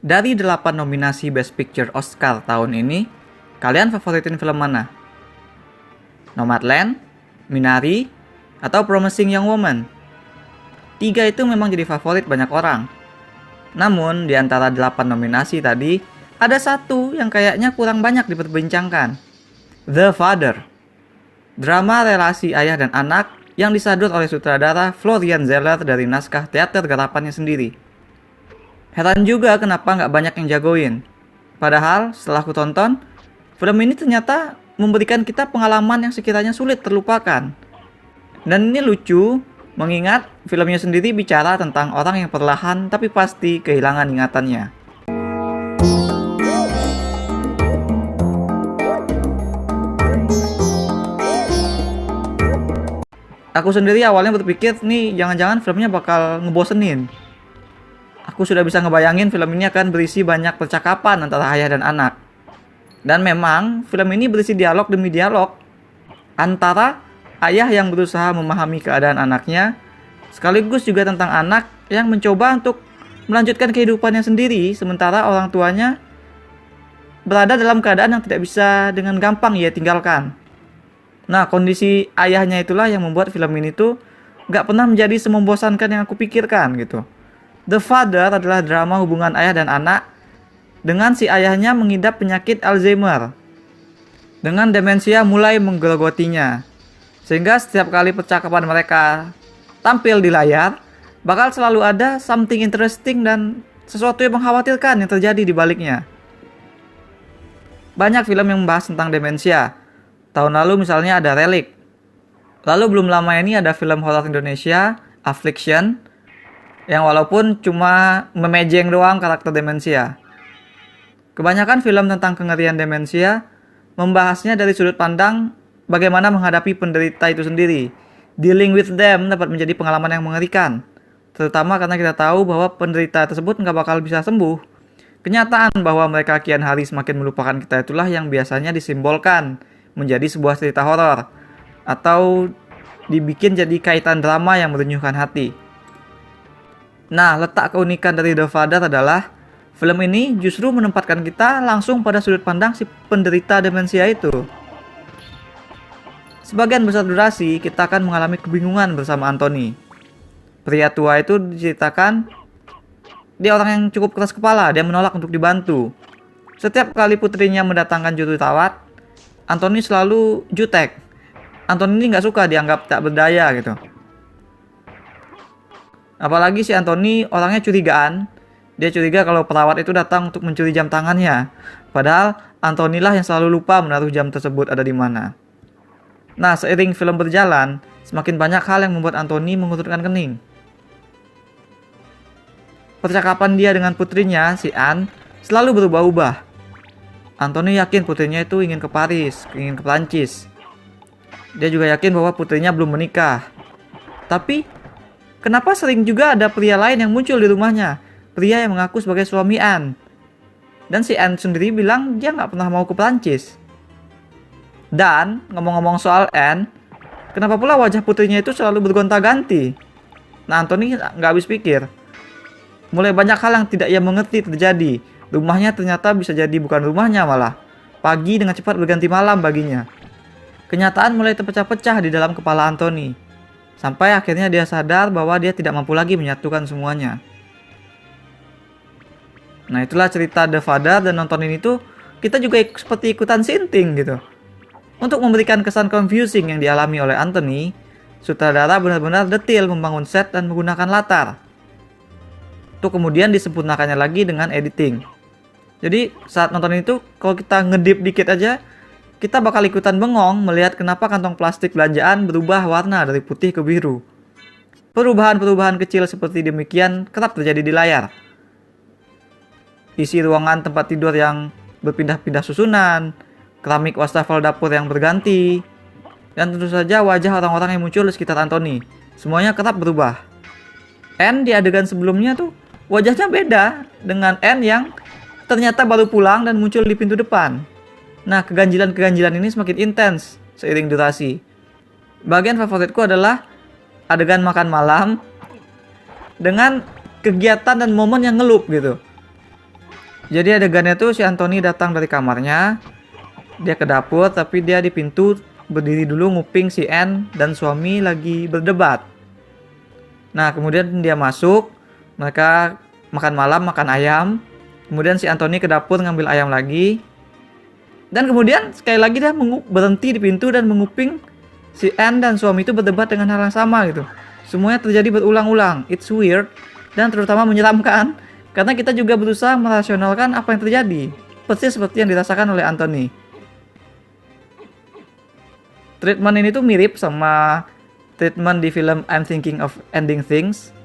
Dari 8 nominasi Best Picture Oscar tahun ini, kalian favoritin film mana? Nomadland, Minari, atau Promising Young Woman? 3 itu memang jadi favorit banyak orang. Namun, di antara 8 nominasi tadi, ada satu yang kayaknya kurang banyak diperbincangkan. The Father. Drama relasi ayah dan anak yang disadut oleh sutradara Florian Zeller dari naskah teater garapannya sendiri. Heran juga kenapa nggak banyak yang jagoin. Padahal setelah aku tonton, film ini ternyata memberikan kita pengalaman yang sekiranya sulit terlupakan. Dan ini lucu, mengingat filmnya sendiri bicara tentang orang yang perlahan tapi pasti kehilangan ingatannya. Aku sendiri awalnya berpikir nih jangan-jangan filmnya bakal ngebosenin. Aku sudah bisa ngebayangin film ini akan berisi banyak percakapan antara ayah dan anak. Dan memang film ini berisi dialog demi dialog antara ayah yang berusaha memahami keadaan anaknya, sekaligus juga tentang anak yang mencoba untuk melanjutkan kehidupannya sendiri, sementara orang tuanya berada dalam keadaan yang tidak bisa dengan gampang ia tinggalkan. Nah, kondisi ayahnya itulah yang membuat film ini tuh gak pernah menjadi semembosankan yang aku pikirkan gitu. The Father adalah drama hubungan ayah dan anak dengan si ayahnya mengidap penyakit Alzheimer, dengan demensia mulai menggerogotinya. Sehingga setiap kali percakapan mereka tampil di layar, bakal selalu ada something interesting dan sesuatu yang mengkhawatirkan yang terjadi di baliknya. Banyak film yang membahas tentang demensia. Tahun lalu misalnya ada Relic. Lalu belum lama ini ada film horor Indonesia, Affliction, yang walaupun cuma memejeng doang karakter demensia. Kebanyakan film tentang kengerian demensia membahasnya dari sudut pandang bagaimana menghadapi penderita itu sendiri. Dealing with them dapat menjadi pengalaman yang mengerikan, terutama karena kita tahu bahwa penderita tersebut nggak bakal bisa sembuh. Kenyataan bahwa mereka kian hari semakin melupakan kita itulah yang biasanya disimbolkan menjadi sebuah cerita horor atau dibikin jadi kaitan drama yang merenyuhkan hati. Nah, letak keunikan dari The Father adalah film ini justru menempatkan kita langsung pada sudut pandang si penderita demensia itu. Sebagian besar durasi, kita akan mengalami kebingungan bersama Anthony. Pria tua itu diceritakan dia orang yang cukup keras kepala, dia menolak untuk dibantu. Setiap kali putrinya mendatangkan juru rawat, Anthony selalu jutek. Anthony ini nggak suka dianggap tak berdaya gitu. Apalagi si Anthony orangnya curigaan. Dia curiga kalau perawat itu datang untuk mencuri jam tangannya. Padahal Anthony lah yang selalu lupa menaruh jam tersebut ada di mana. Nah, seiring film berjalan, semakin banyak hal yang membuat Anthony menguturkan kening. Percakapan dia dengan putrinya, si Anne, selalu berubah-ubah. Anthony yakin putrinya itu ingin ke Paris, ingin ke Prancis. Dia juga yakin bahwa putrinya belum menikah. Tapi kenapa sering juga ada pria lain yang muncul di rumahnya? Pria yang mengaku sebagai suami Anne. Dan si Anne sendiri bilang dia nggak pernah mau ke Prancis. Dan ngomong-ngomong soal Anne, kenapa pula wajah putrinya itu selalu bergonta-ganti? Nah, Anthony nggak habis pikir. Mulai banyak hal yang tidak ia mengerti terjadi. Rumahnya ternyata bisa jadi bukan rumahnya malah. Pagi dengan cepat berganti malam baginya. Kenyataan mulai terpecah-pecah di dalam kepala Anthony. Sampai akhirnya dia sadar bahwa dia tidak mampu lagi menyatukan semuanya. Nah, itulah cerita The Father, dan nonton ini tuh kita juga seperti ikutan sinting gitu. Untuk memberikan kesan confusing yang dialami oleh Anthony, sutradara benar-benar detail membangun set dan menggunakan latar. Untuk kemudian disempurnakannya lagi dengan editing. Jadi saat nonton itu kalau kita ngedip dikit aja, kita bakal ikutan bengong melihat kenapa kantong plastik belanjaan berubah warna dari putih ke biru. Perubahan-perubahan kecil seperti demikian kerap terjadi di layar. Isi ruangan tempat tidur yang berpindah-pindah susunan, keramik wastafel dapur yang berganti, dan tentu saja wajah orang-orang yang muncul di sekitar Anthony. Semuanya kerap berubah. Anne di adegan sebelumnya tuh wajahnya beda dengan Anne yang ternyata baru pulang dan muncul di pintu depan. Nah, keganjilan-keganjilan ini semakin intens seiring durasi. Bagian favoritku adalah adegan makan malam dengan kegiatan dan momen yang ngelup gitu. Jadi adegannya tuh si Anthony datang dari kamarnya, dia ke dapur, tapi dia di pintu berdiri dulu nguping si Anne dan suami lagi berdebat. Nah, kemudian dia masuk, mereka makan malam, makan ayam. Kemudian si Anthony ke dapur ngambil ayam lagi. Dan kemudian sekali lagi dia berhenti di pintu dan menguping si Anne dan suami itu berdebat dengan hal yang sama gitu. Semuanya terjadi berulang-ulang. It's weird dan terutama menyeramkan karena kita juga berusaha merasionalkan apa yang terjadi. Persis seperti yang dirasakan oleh Anthony. Treatment ini tuh mirip sama treatment di film I'm Thinking of Ending Things.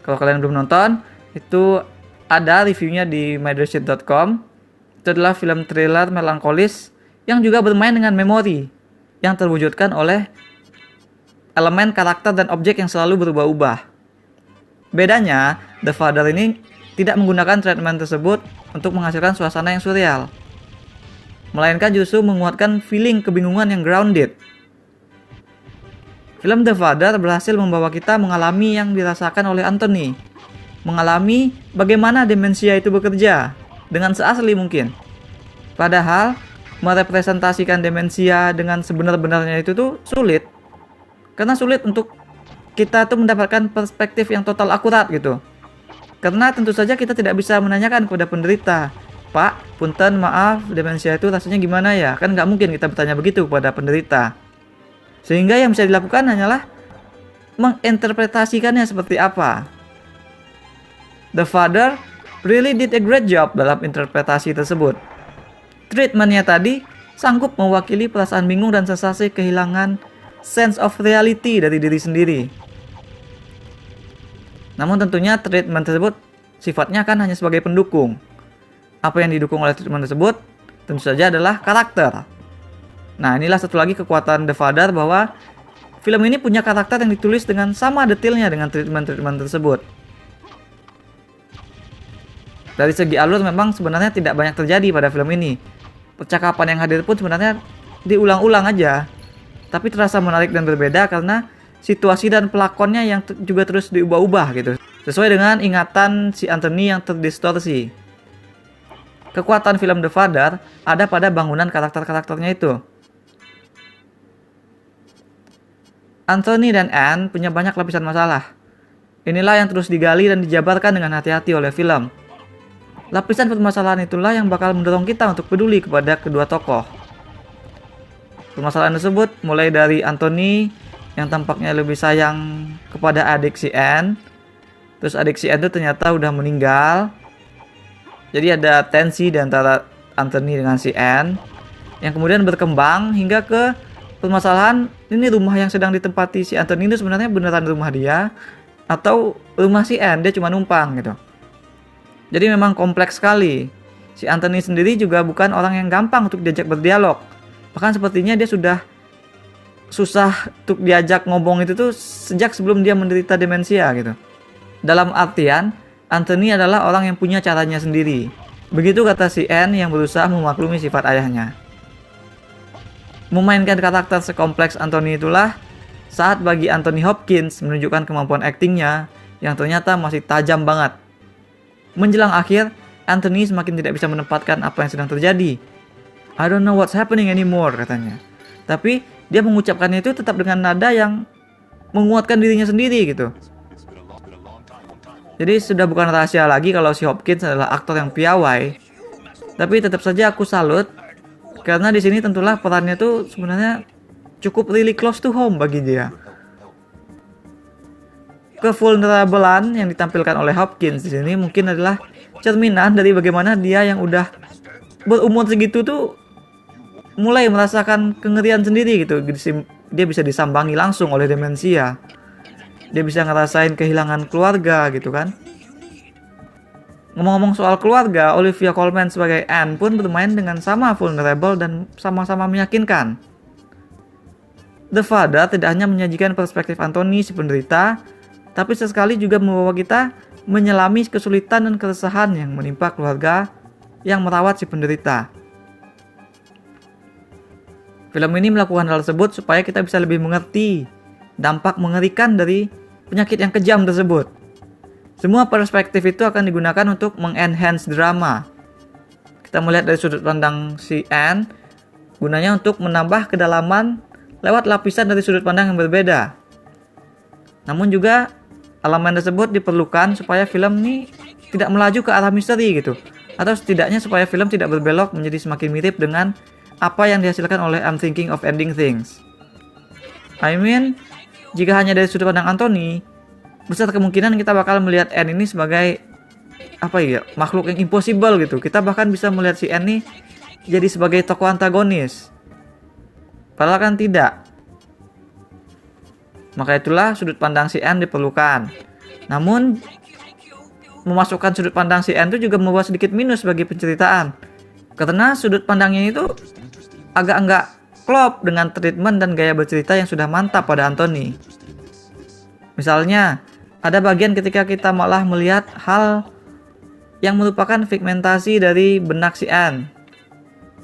Kalau kalian belum nonton, itu ada reviewnya di mydressshit.com. Itu adalah film thriller melankolis yang juga bermain dengan memori yang terwujudkan oleh elemen karakter dan objek yang selalu berubah-ubah. Bedanya, The Father ini tidak menggunakan treatment tersebut untuk menghasilkan suasana yang surreal, melainkan justru menguatkan feeling kebingungan yang grounded. Film The Father berhasil membawa kita mengalami yang dirasakan oleh Anthony, mengalami bagaimana demensia itu bekerja dengan seasli mungkin. Padahal merepresentasikan demensia dengan sebenar-benarnya itu tuh sulit, karena sulit untuk kita tuh mendapatkan perspektif yang total akurat gitu. Karena tentu saja kita tidak bisa menanyakan kepada penderita, Pak, punten maaf, demensia itu rasanya gimana ya? Kan nggak mungkin kita bertanya begitu kepada penderita. Sehingga yang bisa dilakukan hanyalah menginterpretasikannya seperti apa. The Father really did a great job dalam interpretasi tersebut. Treatmentnya tadi sanggup mewakili perasaan bingung dan sensasi kehilangan sense of reality dari diri sendiri. Namun tentunya treatment tersebut sifatnya kan hanya sebagai pendukung. Apa yang didukung oleh treatment tersebut tentu saja adalah karakter. Nah, inilah satu lagi kekuatan The Father, bahwa film ini punya karakter yang ditulis dengan sama detailnya dengan treatment-treatment tersebut. Dari segi alur memang sebenarnya tidak banyak terjadi pada film ini. Percakapan yang hadir pun sebenarnya diulang-ulang aja. Tapi terasa menarik dan berbeda karena situasi dan pelakonnya yang juga terus diubah-ubah gitu. Sesuai dengan ingatan si Anthony yang terdistorsi. Kekuatan film The Father ada pada bangunan karakter-karakternya itu. Anthony dan Anne punya banyak lapisan masalah. Inilah yang terus digali dan dijabarkan dengan hati-hati oleh film. Lapisan permasalahan itulah yang bakal mendorong kita untuk peduli kepada kedua tokoh. Permasalahan tersebut mulai dari Anthony yang tampaknya lebih sayang kepada adik si Anne. Terus adik si Anne itu ternyata udah meninggal. Jadi ada tensi di antara Anthony dengan si Anne yang kemudian berkembang hingga ke permasalahan ini rumah yang sedang ditempati si Anthony itu sebenarnya beneran rumah dia atau rumah si Anne, dia cuma numpang gitu. Jadi memang kompleks sekali. Si Anthony sendiri juga bukan orang yang gampang untuk diajak berdialog. Bahkan sepertinya dia sudah susah untuk diajak ngomong itu tuh sejak sebelum dia menderita demensia gitu. Dalam artian, Anthony adalah orang yang punya caranya sendiri. Begitu kata si Anne yang berusaha memaklumi sifat ayahnya. Memainkan karakter sekompleks Anthony itulah saat bagi Anthony Hopkins menunjukkan kemampuan aktingnya yang ternyata masih tajam banget. Menjelang akhir, Anthony semakin tidak bisa menempatkan apa yang sedang terjadi. I don't know what's happening anymore, katanya. Tapi dia mengucapkannya itu tetap dengan nada yang menguatkan dirinya sendiri gitu. Jadi sudah bukan rahasia lagi kalau si Hopkins adalah aktor yang piawai. Tapi tetap saja aku salut karena di sini tentulah perannya tuh sebenarnya cukup really close to home bagi dia. Kevulnerablean yang ditampilkan oleh Hopkins di sini mungkin adalah cerminan dari bagaimana dia yang udah berumur segitu tuh mulai merasakan kengerian sendiri gitu. Dia bisa disambangi langsung oleh demensia. Dia bisa ngerasain kehilangan keluarga gitu kan. Ngomong-ngomong soal keluarga, Olivia Colman sebagai Anne pun bermain dengan sama vulnerable dan sama-sama meyakinkan. The Father tidak hanya menyajikan perspektif Anthony si penderita, tapi sesekali juga membawa kita menyelami kesulitan dan keresahan yang menimpa keluarga yang merawat si penderita. Film ini melakukan hal tersebut supaya kita bisa lebih mengerti dampak mengerikan dari penyakit yang kejam tersebut. Semua perspektif itu akan digunakan untuk mengenhance drama. Kita melihat dari sudut pandang si Anne, gunanya untuk menambah kedalaman lewat lapisan dari sudut pandang yang berbeda. Namun juga elemen tersebut diperlukan supaya film ini tidak melaju ke arah misteri gitu. Atau setidaknya supaya film tidak berbelok menjadi semakin mirip dengan apa yang dihasilkan oleh I'm Thinking of Ending Things. I mean, jika hanya dari sudut pandang Anthony, besar kemungkinan kita bakal melihat Anne ini sebagai makhluk yang impossible gitu. Kita bahkan bisa melihat si Anne ini jadi sebagai tokoh antagonis. Padahal kan tidak. Maka itulah sudut pandang si Anne diperlukan. Namun memasukkan sudut pandang si Anne itu juga membawa sedikit minus bagi penceritaan. Karena sudut pandangnya itu agak enggak klop dengan treatment dan gaya bercerita yang sudah mantap pada Anthony. Misalnya, ada bagian ketika kita malah melihat hal yang merupakan pigmentasi dari benak si Anne.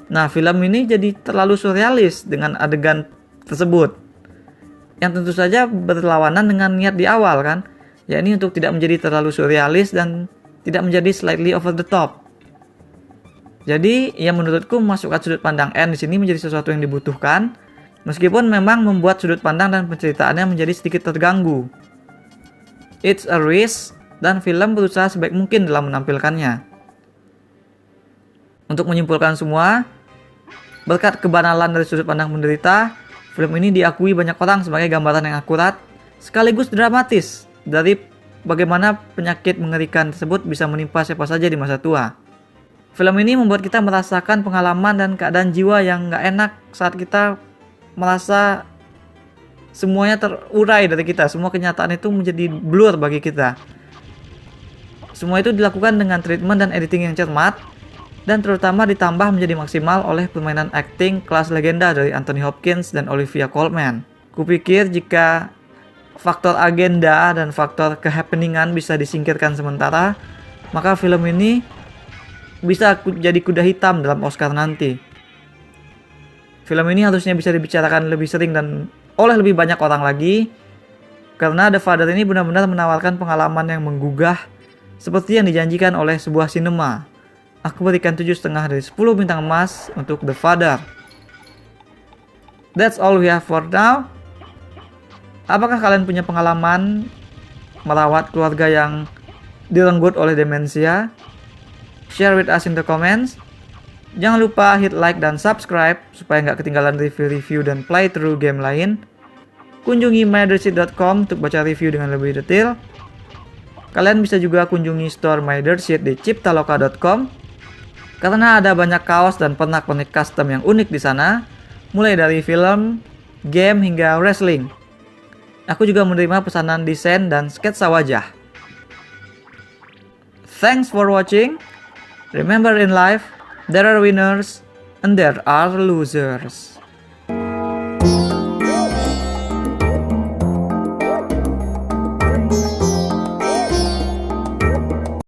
Nah, film ini jadi terlalu surrealis dengan adegan tersebut. Yang tentu saja berlawanan dengan niat di awal kan, yakni untuk tidak menjadi terlalu surrealis dan tidak menjadi slightly over the top. Jadi, yang menurutku memasukkan sudut pandang Anne di sini menjadi sesuatu yang dibutuhkan, meskipun memang membuat sudut pandang dan penceritaannya menjadi sedikit terganggu. It's a risk, dan film berusaha sebaik mungkin dalam menampilkannya. Untuk menyimpulkan semua, berkat kebanalan dari sudut pandang penderita, film ini diakui banyak orang sebagai gambaran yang akurat, sekaligus dramatis, dari bagaimana penyakit mengerikan tersebut bisa menimpa siapa saja di masa tua. Film ini membuat kita merasakan pengalaman dan keadaan jiwa yang gak enak saat kita merasa semuanya terurai dari kita, semua kenyataan itu menjadi blur bagi kita. Semua itu dilakukan dengan treatment dan editing yang cermat, dan terutama ditambah menjadi maksimal oleh permainan acting kelas legenda dari Anthony Hopkins dan Olivia Colman. Kupikir jika faktor agenda dan faktor kehappeningan bisa disingkirkan sementara, maka film ini bisa jadi kuda hitam dalam Oscar nanti. Film ini harusnya bisa dibicarakan lebih sering dan oleh lebih banyak orang lagi, karena The Father ini benar-benar menawarkan pengalaman yang menggugah seperti yang dijanjikan oleh sebuah sinema. Aku berikan 7,5 dari 10 bintang emas untuk The Father. That's all we have for now. Apakah kalian punya pengalaman merawat keluarga yang direnggut oleh demensia? Share with us in the comments. Jangan lupa hit like dan subscribe supaya nggak ketinggalan review-review dan playthrough game lain. Kunjungi mydirtshit.com untuk baca review dengan lebih detail. Kalian bisa juga kunjungi store mydirtshit di ciptaloka.com karena ada banyak kaos dan pernak-pernik custom yang unik di sana, mulai dari film, game hingga wrestling. Aku juga menerima pesanan desain dan sketsa wajah. Thanks for watching. Remember in life, there are winners and there are losers.